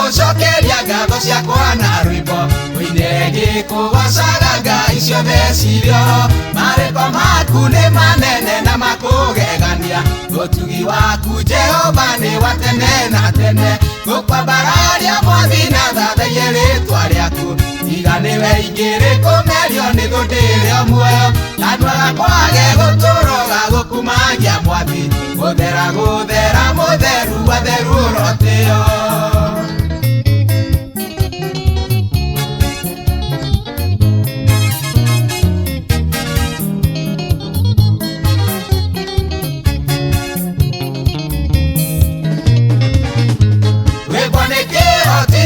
gũcokeria ngatho ciakwa na rwĩmbo ũinĩre ngĩkũgocaga ngai ciothe cirĩ ho marĩko maku nĩ manene na makũgegania ũtugi waku Jehova nĩ wa tene na tene ngũkwambararia mwathi na thathaie rĩtwa rĩaku tiga nĩwe ingĩrĩkũmerio nĩ thũ ndĩrĩ o muoyo kanua gakwa gegũtũũro gagũkumagia mwathi gũthera gũthera mũtheru watheru ũrotĩo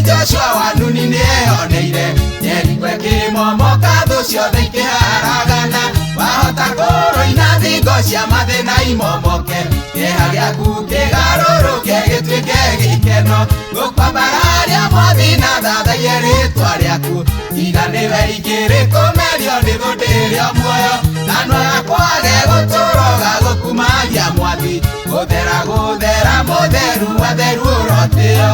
Joshua wa Nuni nĩeyoneire Jeriko ĩkĩmomoka thũ ciothe ikĩharagana wahota kũrũina thingo cia mathĩna imomoke kĩeha gĩaku kĩgarũrũke gĩtuĩke gĩkeno ngũkwambararia mwathi na thathaie rĩtwa rĩaku tiga nĩwe ingĩrĩkũmerio nĩ thũ ndĩrĩ o muoyo kanua gakwa gegũtũũro gagũkumagia mwathi gũthera gũthera mũtheru watheru ũrotĩo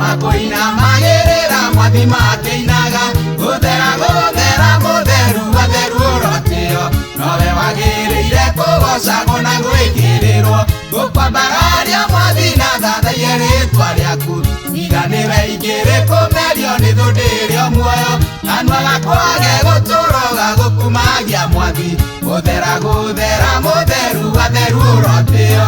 Makũinamagĩrĩra mwathi makĩinaga gũthera gũthera mũtheru watheru ũrotĩo nowe wagĩrĩire kũgocagwo na gwĩkĩrĩrwo ngũkwambararia mwathi na thathaie rĩtwa rĩaku tiga nĩwe ingĩrĩkũmerio nĩ thũ ndĩrĩ o muoyo kanua gakwa gegũtũũro gagũkumagia mwathi gũthera gũthera mũtheru watheru ũrotĩo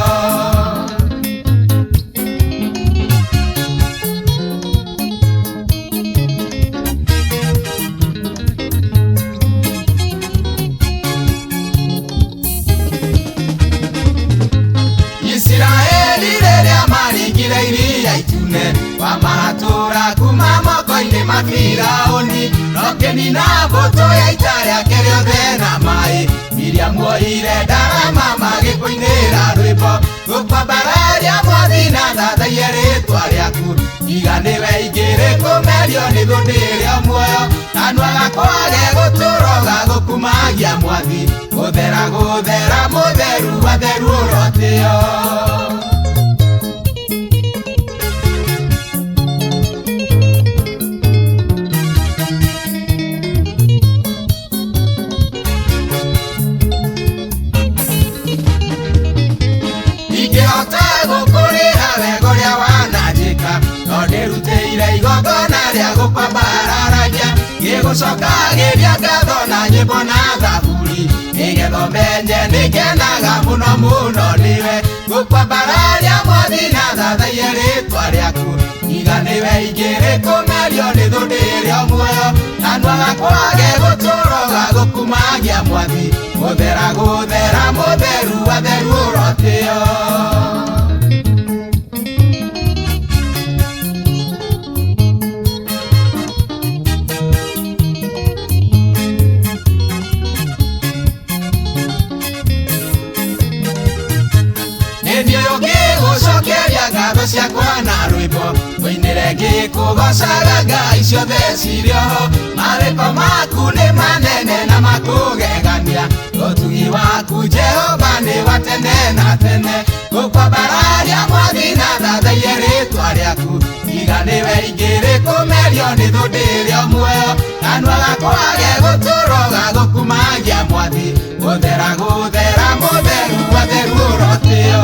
wamahatũra kuma moko-inĩ ma Firaũni nokeni na mbũtũ ya ita rĩake rĩothe na maĩ Miriamu oire ndarama magĩkũinĩra rwĩmbo ngũkwambararia mwathi na thathaie rĩtwa rĩaku tiga nĩwe ingĩrĩkũmerio nĩ thũ ndĩrĩ o muoyo kanua gakwa gegũtũũro gagũkumagia mwathi gũthera gũthera mũtheru watheru ũrotĩo gũcokagĩria ngatho na nyĩmbo na thaburi nĩgetha menye nĩngenaga mũno mũno nĩwe ngũkwambararia mwathi na thathaie rĩtwa rĩaku tiga nĩwe ingĩrĩkũmerio nĩ thũ ndĩrĩ o muoyo kanua gakwa gegũtũũro gagũkumagia mwathi gũthera gũthera mũtheru watheru ũrotĩo ngatho ciakwa na rwĩmbo ũinĩre ngĩkũgocaga ngai ciothe cirĩ ho marĩko maku nĩ manene na makũgegania ũtugi waku Jehova nĩ wa tene na tene ngũkwambararia mwathi na thathaie rĩtwa rĩaku tiga nĩwe ingĩrĩkũmerio nĩ thũ ndĩrĩ o muoyo kanua gakwa gegũtũũro gagũkumagia mwathi gũthera gũthera mũtheru watheru ũrotĩo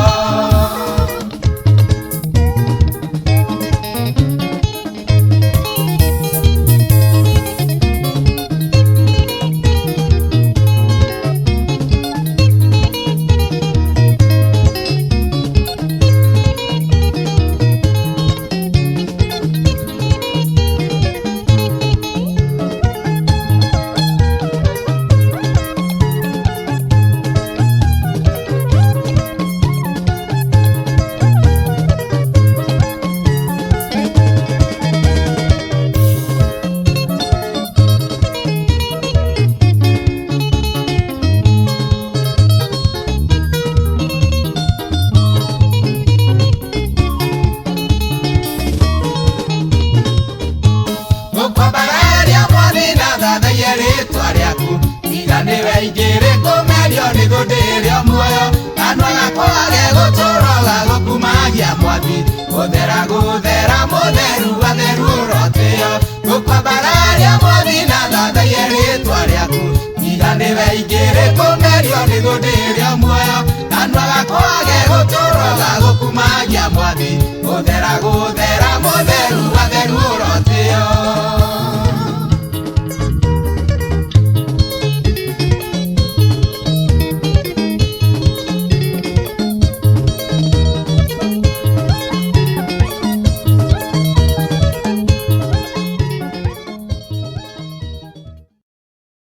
gũthĩ